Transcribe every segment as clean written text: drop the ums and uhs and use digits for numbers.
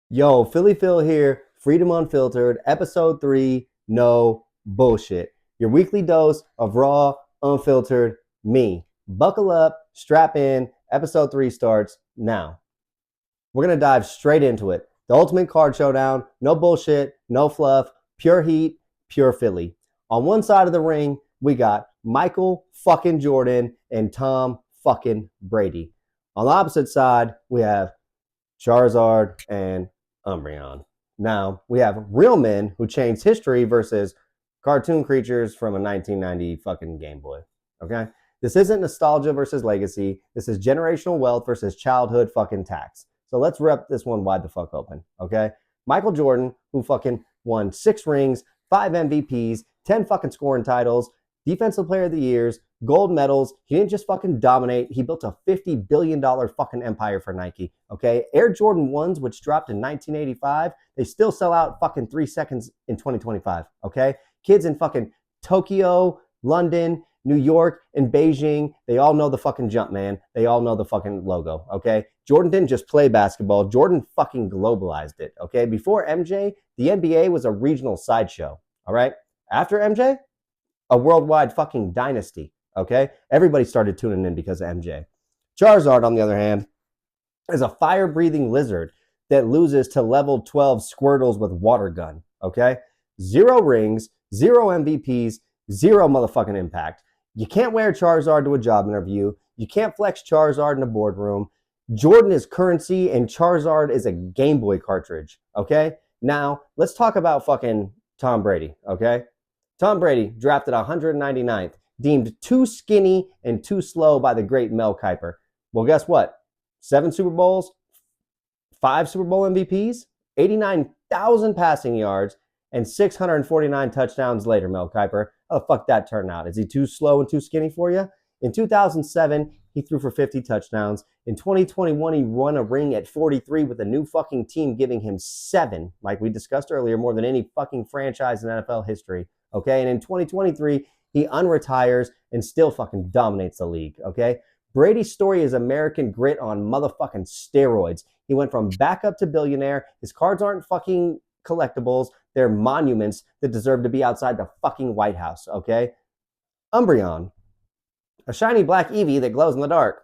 Yo, PhillyPhil here, Freedom Unfiltered, episode 3, no bullshit. Your weekly dose of raw, unfiltered me. Buckle up, strap in, episode 3 starts now. We're going to dive straight into it. The ultimate card showdown, no bullshit, no fluff, pure heat, pure Philly. On one side of the ring, we got Michael fucking Jordan and Tom fucking Brady. On the opposite side, we have Charizard and Umbreon. Now, we have real men who changed history versus cartoon creatures from a 1990 fucking Game Boy. Okay? This isn't nostalgia versus legacy. This is generational wealth versus childhood fucking tax. So let's rip this one wide the fuck open. Okay? Michael Jordan, who fucking won 6 rings, 5 MVPs, 10 fucking scoring titles, Defensive Player of the Years, gold medals. He didn't just fucking dominate. He built a $50 billion fucking empire for Nike. Okay. Air Jordan 1s, which dropped in 1985, they still sell out fucking 3 seconds in 2025. Okay. Kids in fucking Tokyo, London, New York, and Beijing, they all know the fucking jump, man. They all know the fucking logo. Okay. Jordan didn't just play basketball. Jordan fucking globalized it. Okay. Before MJ, the NBA was a regional sideshow. All right. After MJ, a worldwide fucking dynasty. Okay? Everybody started tuning in because of MJ. Charizard, on the other hand, is a fire-breathing lizard that loses to level 12 Squirtles with water gun. Okay? 0 rings, 0 MVPs, 0 motherfucking impact. You can't wear Charizard to a job interview. You can't flex Charizard in a boardroom. Jordan is currency and Charizard is a Game Boy cartridge. Okay? Now, let's talk about fucking Tom Brady. Okay? Tom Brady, drafted 199th, deemed too skinny and too slow by the great Mel Kiper. Well, guess what? 7 Super Bowls, 5 Super Bowl MVPs, 89,000 passing yards, and 649 touchdowns later, Mel Kiper. How the fuck that turn out? Is he too slow and too skinny for you? In 2007, he threw for 50 touchdowns. In 2021, he won a ring at 43 with a new fucking team giving him 7, like we discussed earlier, more than any fucking franchise in NFL history. Okay. And in 2023, he unretires and still fucking dominates the league. Okay. Brady's story is American grit on motherfucking steroids. He went from backup to billionaire. His cards aren't fucking collectibles. They're monuments that deserve to be outside the fucking White House. Okay. Umbreon, a shiny black Eevee that glows in the dark.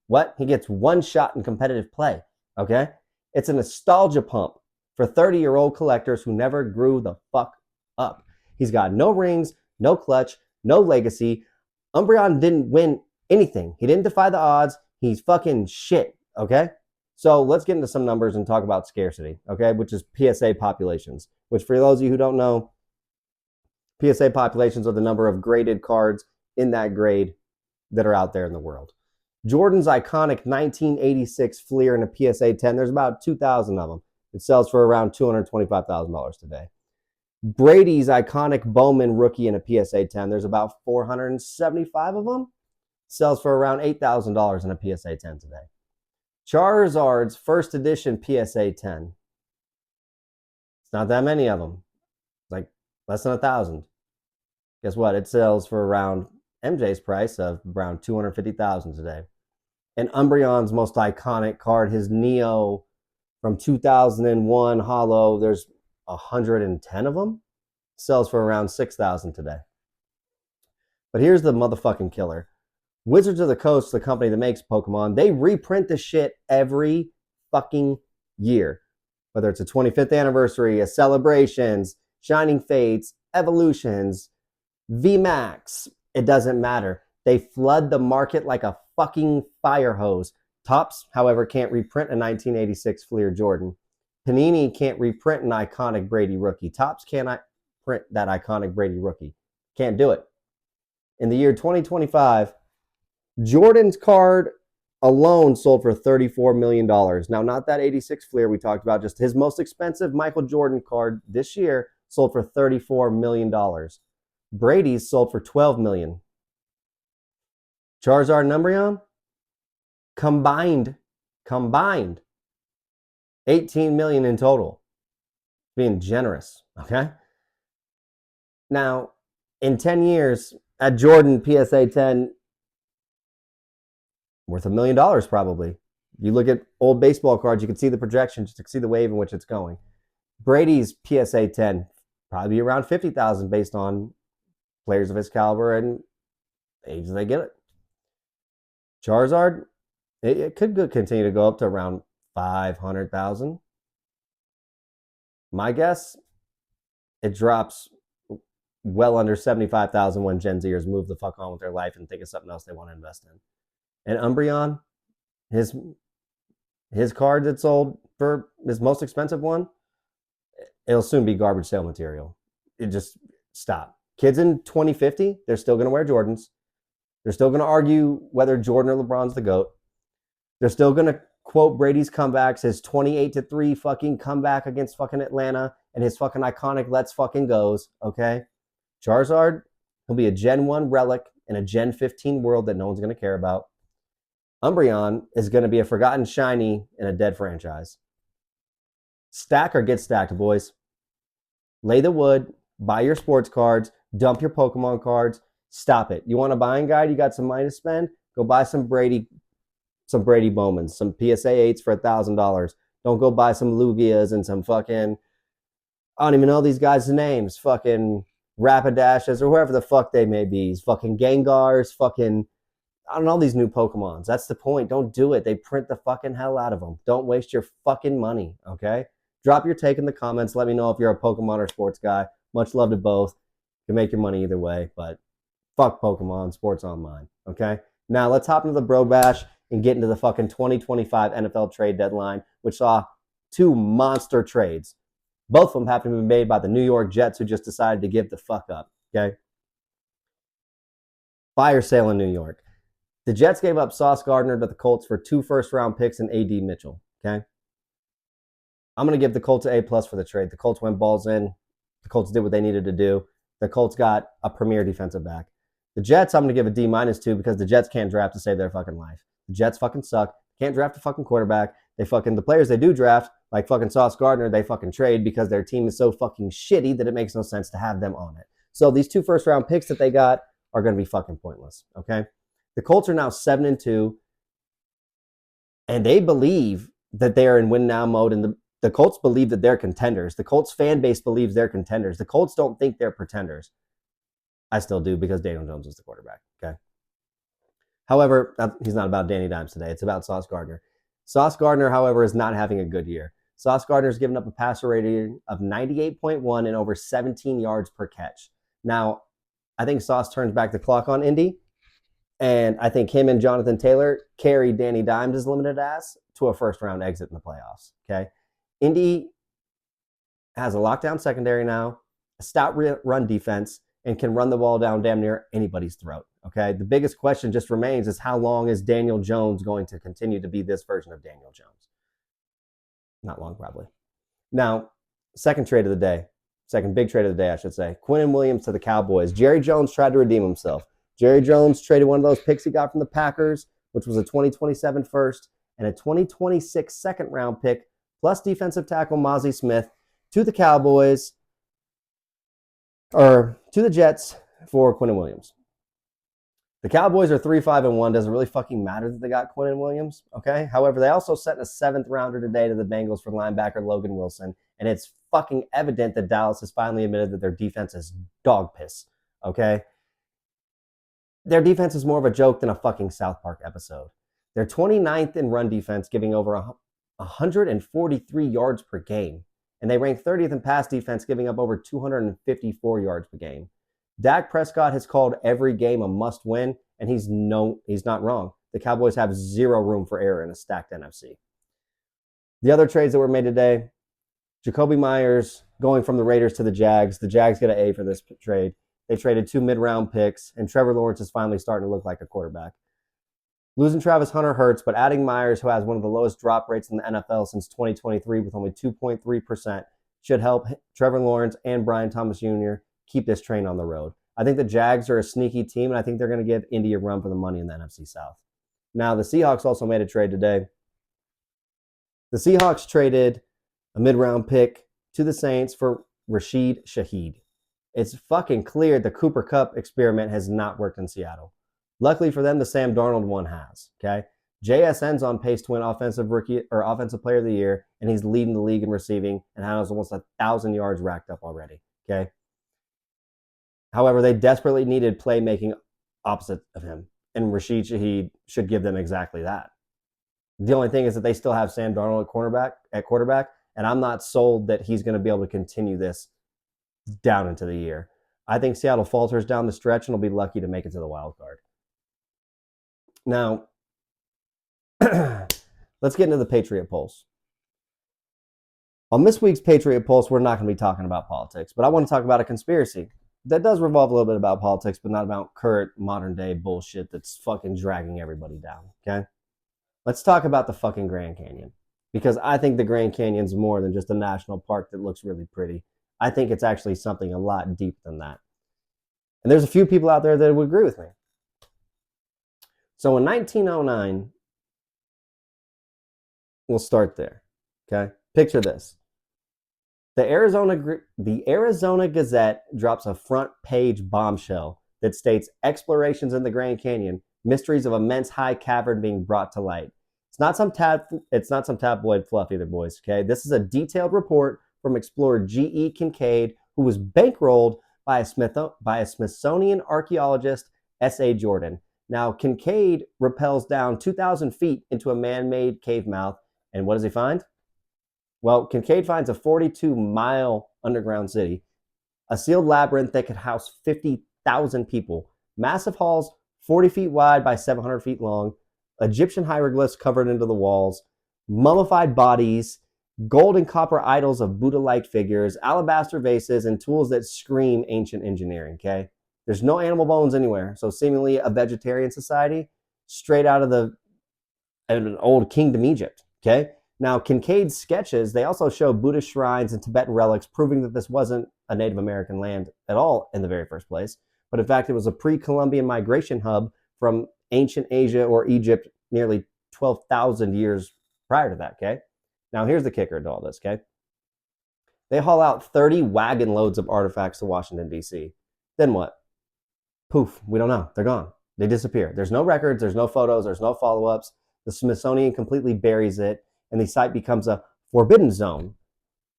What? He gets 1 shot in competitive play. Okay. It's a nostalgia pump for 30-year-old collectors who never grew the fuck up. He's got no rings, no clutch, no legacy. Umbreon didn't win anything. He didn't defy the odds. He's fucking shit, okay? So let's get into some numbers and talk about scarcity, okay, which is PSA populations, which for those of you who don't know, PSA populations are the number of graded cards in that grade that are out there in the world. Jordan's iconic 1986 Fleer in a PSA 10, there's about 2,000 of them. It sells for around $225,000 today. Brady's iconic Bowman rookie in a PSA 10. There's about 475 of them. Sells for around $8,000 in a PSA 10 today. Charizard's first edition PSA 10. It's not that many of them. It's like less than 1,000. Guess what? It sells for around MJ's price of around $250,000 today. And Umbreon's most iconic card, his Neo from 2001 Hollow, there's 110 of them, sells for around $6,000 today. But here's the motherfucking killer. Wizards of the Coast, the company that makes Pokemon, they reprint the shit every fucking year. Whether it's a 25th anniversary, a celebrations, Shining Fates, Evolutions, VMAX, it doesn't matter. They flood the market like a fucking fire hose. Topps, however, can't reprint a 1986 Fleer Jordan. Panini can't reprint an iconic Brady rookie. Topps cannot print that iconic Brady rookie. Can't do it. In the year 2025, Jordan's card alone sold for $34 million. Now, not that 86 Fleer we talked about, just his most expensive Michael Jordan card this year sold for $34 million. Brady's sold for $12 million. Charizard and Umbreon, combined, 18 million in total. Being generous, okay? Now, in 10 years, at Jordan PSA 10, worth $1 million probably. You look at old baseball cards, you can see the projections, you can see the wave in which it's going. Brady's PSA 10, probably around 50,000 based on players of his caliber and age they get it. Charizard, it could continue to go up to around 500,000. My guess, it drops well under 75,000 when Gen Zers move the fuck on with their life and think of something else they want to invest in. And Umbreon, his card that sold for his most expensive one, it'll soon be garbage sale material. It just stop. Kids in 2050, they're still going to wear Jordans. They're still going to argue whether Jordan or LeBron's the GOAT. They're still going to quote Brady's comebacks, his 28-3 fucking comeback against fucking Atlanta and his fucking iconic let's fucking goes, okay? Charizard, he'll be a Gen 1 relic in a Gen 15 world that no one's going to care about. Umbreon is going to be a forgotten shiny in a dead franchise. Stack or get stacked, boys. Lay the wood, buy your sports cards, dump your Pokemon cards, stop it. You want a buying guide? You got some money to spend? Go buy some Brady Bowmans, some PSA 8s for $1,000. Don't go buy some Lugias and some fucking, I don't even know these guys' names, fucking Rapidashes or whoever the fuck they may be. Fucking Gengars, fucking, I don't know these new Pokemons. That's the point. Don't do it. They print the fucking hell out of them. Don't waste your fucking money, okay? Drop your take in the comments. Let me know if you're a Pokemon or sports guy. Much love to both. You can make your money either way, but fuck Pokemon, sports online, okay? Now let's hop into the Bro Bash and get into the fucking 2025 NFL trade deadline, which saw two monster trades. Both of them happen to be made by the New York Jets, who just decided to give the fuck up, okay? Fire sale in New York. The Jets gave up Sauce Gardner to the Colts for 2 first-round picks and A.D. Mitchell, okay? I'm going to give the Colts an A+ for the trade. The Colts went balls in. The Colts did what they needed to do. The Colts got a premier defensive back. The Jets, I'm going to give a D- to because the Jets can't draft to save their fucking life. The Jets fucking suck. Can't draft a fucking quarterback. The players they do draft, like fucking Sauce Gardner, they fucking trade because their team is so fucking shitty that it makes no sense to have them on it. So these 2 first-round picks that they got are going to be fucking pointless, okay? The Colts are now 7-2, and they believe that they are in win-now mode, and the Colts believe that they're contenders. The Colts fan base believes they're contenders. The Colts don't think they're pretenders. I still do because Daniel Jones is the quarterback, okay? However, he's not about Danny Dimes today. It's about Sauce Gardner. Sauce Gardner, however, is not having a good year. Sauce Gardner's given up a passer rating of 98.1 and over 17 yards per catch. Now, I think Sauce turns back the clock on Indy, and I think him and Jonathan Taylor carry Danny Dimes' limited ass to a first-round exit in the playoffs, okay? Indy has a lockdown secondary now, a stout run defense, and can run the ball down damn near anybody's throat, okay? The biggest question just remains is how long is Daniel Jones going to continue to be this version of Daniel Jones? Not long, probably. Now, second big trade of the day, I should say. Quinnen Williams to the Cowboys. Jerry Jones tried to redeem himself. Jerry Jones traded one of those picks he got from the Packers, which was a 2027 first and a 2026 second-round pick, plus defensive tackle Mozzie Smith, to the Cowboys, or to the Jets for Quinnen Williams. The Cowboys are 3-5-1. Doesn't really fucking matter that they got Quinnen Williams, okay? However, they also sent a 7th-rounder today to the Bengals for linebacker Logan Wilson, and it's fucking evident that Dallas has finally admitted that their defense is dog piss, okay? Their defense is more of a joke than a fucking South Park episode. They're 29th in run defense, giving over 143 yards per game. And they rank 30th in pass defense, giving up over 254 yards per game. Dak Prescott has called every game a must-win, and he's not wrong. The Cowboys have zero room for error in a stacked NFC. The other trades that were made today, Jacoby Myers going from the Raiders to the Jags. The Jags get an A for this trade. They traded 2 mid-round picks, and Trevor Lawrence is finally starting to look like a quarterback. Losing Travis Hunter hurts, but adding Myers, who has one of the lowest drop rates in the NFL since 2023 with only 2.3%, should help Trevor Lawrence and Brian Thomas Jr. keep this train on the road. I think the Jags are a sneaky team, and I think they're going to give Indy a run for the money in the NFC South. Now, the Seahawks also made a trade today. The Seahawks traded a mid-round pick to the Saints for Rashid Shaheed. It's fucking clear the Cooper Kupp experiment has not worked in Seattle. Luckily for them, the Sam Darnold one has, okay? JSN's on pace to win offensive player of the year, and he's leading the league in receiving and has almost 1,000 yards racked up already. Okay. However, they desperately needed playmaking opposite of him, and Rashid Shaheed should give them exactly that. The only thing is that they still have Sam Darnold at quarterback, and I'm not sold that he's going to be able to continue this down into the year. I think Seattle falters down the stretch and will be lucky to make it to the wild card. Now, let's get into the Patriot Pulse. On this week's Patriot Pulse, we're not going to be talking about politics, but I want to talk about a conspiracy that does revolve a little bit about politics, but not about current modern day bullshit that's fucking dragging everybody down. Okay? Let's talk about the fucking Grand Canyon, because I think the Grand Canyon's more than just a national park that looks really pretty. I think it's actually something a lot deeper than that. And there's a few people out there that would agree with me. So in 1909, we'll start there. Okay? Picture this. The Arizona Gazette drops a front page bombshell that states explorations in the Grand Canyon, mysteries of immense high cavern being brought to light. It's not some tabloid fluff either, boys. Okay, this is a detailed report from explorer G.E. Kincaid, who was bankrolled by a Smithsonian archaeologist, S.A. Jordan. Now, Kincaid rappels down 2,000 feet into a man-made cave mouth, and what does he find? Well, Kincaid finds a 42-mile underground city, a sealed labyrinth that could house 50,000 people, massive halls 40 feet wide by 700 feet long, Egyptian hieroglyphs covered into the walls, mummified bodies, gold and copper idols of Buddha-like figures, alabaster vases, and tools that scream ancient engineering, okay? There's no animal bones anywhere, so seemingly a vegetarian society straight out of an old kingdom Egypt, okay? Now, Kincaid's sketches, they also show Buddhist shrines and Tibetan relics, proving that this wasn't a Native American land at all in the very first place, but in fact, it was a pre-Columbian migration hub from ancient Asia or Egypt nearly 12,000 years prior to that, okay? Now, here's the kicker to all this, okay? They haul out 30 wagon loads of artifacts to Washington, D.C. Then what? Poof, we don't know. They're gone. They disappear. There's no records, there's no photos, there's no follow-ups. The Smithsonian completely buries it, and the site becomes a forbidden zone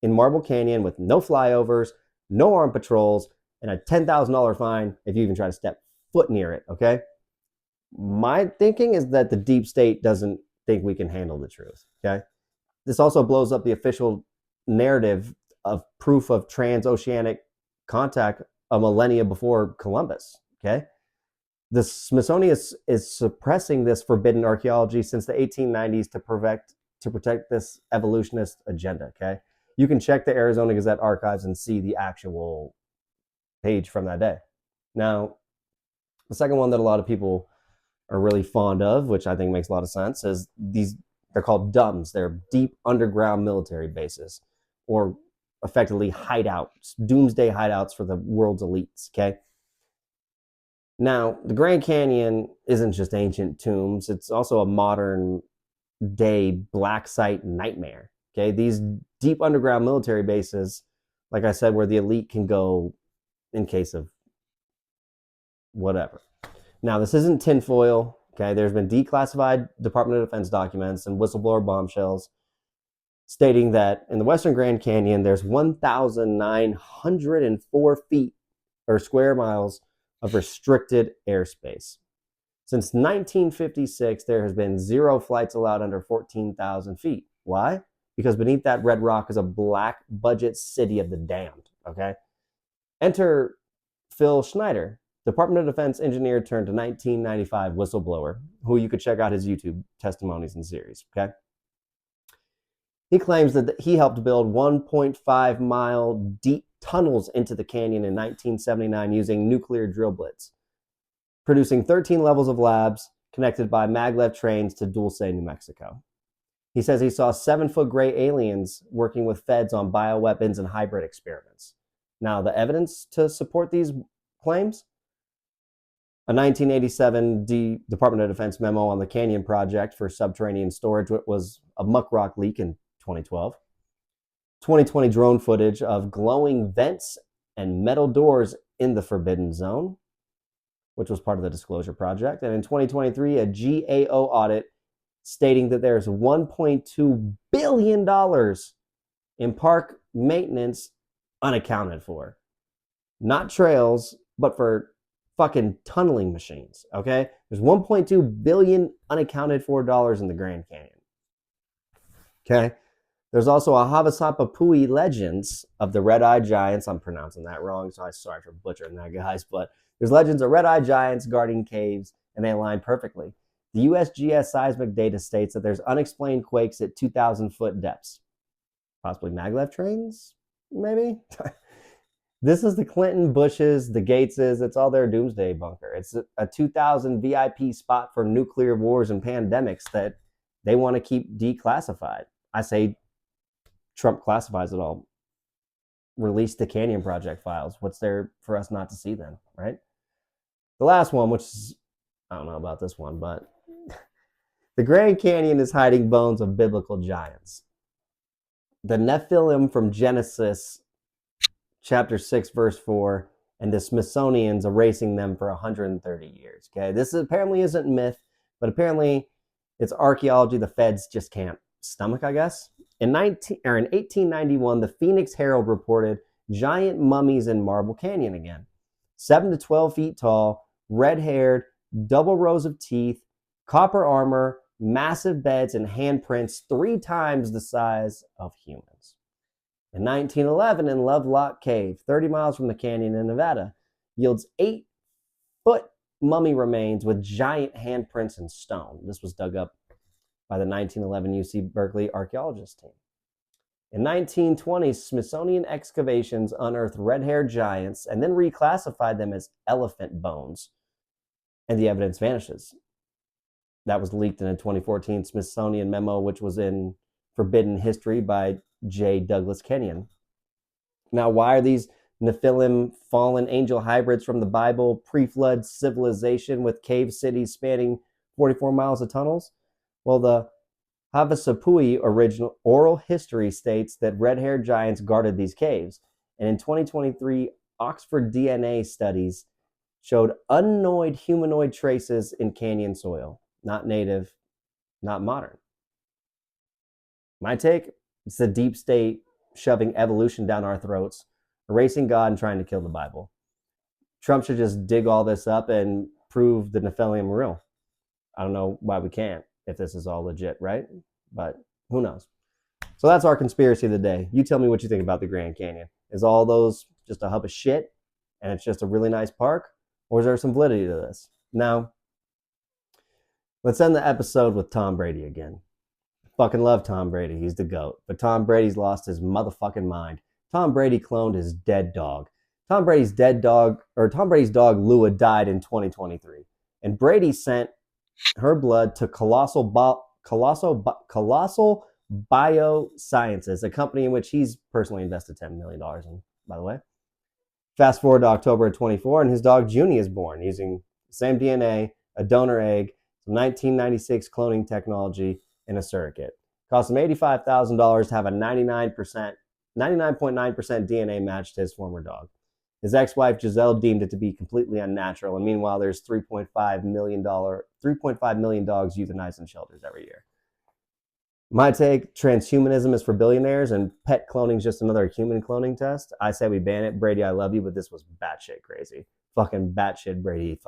in Marble Canyon with no flyovers, no armed patrols, and a $10,000 fine if you even try to step foot near it, okay? My thinking is that the deep state doesn't think we can handle the truth, okay? This also blows up the official narrative of proof of transoceanic contact a millennia before Columbus, okay? The Smithsonian is suppressing this forbidden archaeology since the 1890s to protect this evolutionist agenda, okay? You can check the Arizona Gazette archives and see the actual page from that day. Now, the second one that a lot of people are really fond of, which I think makes a lot of sense, is they're called DUMBs. They're deep underground military bases, or effectively hideouts, doomsday hideouts for the world's elites, okay? Now, the Grand Canyon isn't just ancient tombs, it's also a modern day black site nightmare, okay? These deep underground military bases, like I said, where the elite can go in case of whatever. Now, this isn't tinfoil, okay? There's been declassified Department of Defense documents and whistleblower bombshells stating that in the Western Grand Canyon, there's 1,904 feet or square miles of restricted airspace. Since 1956, there has been 0 flights allowed under 14,000 feet. Why? Because beneath that red rock is a black budget city of the damned, okay? Enter Phil Schneider, Department of Defense engineer turned 1995 whistleblower, who you could check out his YouTube testimonies and series, okay? He claims that he helped build 1.5-mile deep tunnels into the canyon in 1979 using nuclear drill bits, producing 13 levels of labs connected by maglev trains to Dulce, New Mexico. He says he saw 7-foot gray aliens working with feds on bioweapons and hybrid experiments. Now, the evidence to support these claims? A 1987 Department of Defense memo on the Canyon Project for subterranean storage was a muck rock leak in 2012. 2020 drone footage of glowing vents and metal doors in the Forbidden Zone, which was part of the Disclosure Project. And in 2023, a GAO audit stating that there's $1.2 billion in park maintenance unaccounted for. Not trails, but for fucking tunneling machines, okay? There's $1.2 billion unaccounted for dollars in the Grand Canyon, okay? There's also a Havasapapui legends of the red-eyed giants. I'm pronouncing that wrong, so I'm sorry for butchering that, guys. But there's legends of red-eyed giants guarding caves, and they align perfectly. The USGS seismic data states that there's unexplained quakes at 2,000-foot depths. Possibly maglev trains, maybe? This is the Clinton, Bushes, the Gateses. It's all their doomsday bunker. It's a 2,000 VIP spot for nuclear wars and pandemics that they want to keep declassified. I say Trump classifies it all. Release the Canyon Project files. What's there for us not to see then, right? The last one, which is, I don't know about this one, but the Grand Canyon is hiding bones of biblical giants. The Nephilim from Genesis chapter 6, verse 4, and the Smithsonian's erasing them for 130 years. Okay, this apparently isn't myth, but apparently it's archaeology the feds just can't stomach, I guess. In 1891, the Phoenix Herald reported giant mummies in Marble Canyon again. 7 to 12 feet tall, red-haired, double rows of teeth, copper armor, massive beds, and handprints 3 times the size of humans. In 1911, in Lovelock Cave, 30 miles from the canyon in Nevada, yields 8-foot mummy remains with giant handprints in stone. This was dug up by the 1911 UC Berkeley archaeologist team. In 1920, Smithsonian excavations unearthed red-haired giants and then reclassified them as elephant bones, and the evidence vanishes. That was leaked in a 2014 Smithsonian memo, which was in Forbidden History by J. Douglas Kenyon. Now, why are these Nephilim fallen angel hybrids from the Bible pre-flood civilization with cave cities spanning 44 miles of tunnels? Well, the Havasapui original oral history states that red-haired giants guarded these caves. And in 2023, Oxford DNA studies showed unknown humanoid traces in canyon soil. Not native, not modern. My take, it's the deep state shoving evolution down our throats, erasing God and trying to kill the Bible. Trump should just dig all this up and prove the Nephilim real. I don't know why we can't if this is all legit, right? But who knows? So that's our conspiracy of the day. You tell me what you think about the Grand Canyon. Is all those just a hub of shit and it's just a really nice park? Or is there some validity to this? Now, let's end the episode with Tom Brady again. Fucking love Tom Brady. He's the GOAT. But Tom Brady's lost his motherfucking mind. Tom Brady cloned his dead dog. Tom Brady's dog Lua died in 2023. And Brady sent her blood to Colossal Biosciences, a company in which he's personally invested $10 million in, by the way. Fast forward to October of 24, and his dog Junie is born using the same DNA, a donor egg, some 1996 cloning technology, and a surrogate. Cost him $85,000 to have a 99.9% DNA match to his former dog. His ex-wife Giselle deemed it to be completely unnatural, and meanwhile, there's 3.5 million dogs euthanized in shelters every year. My take, transhumanism is for billionaires, and pet cloning is just another human cloning test. I say we ban it. Brady, I love you, but this was batshit crazy. Fucking batshit Brady,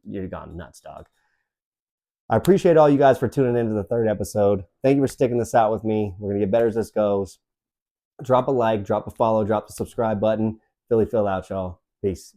you're gone nuts, dog. I appreciate all you guys for tuning into the 3rd episode. Thank you for sticking this out with me. We're going to get better as this goes. Drop a like, drop a follow, drop the subscribe button. PhillyPhil out, y'all. Peace.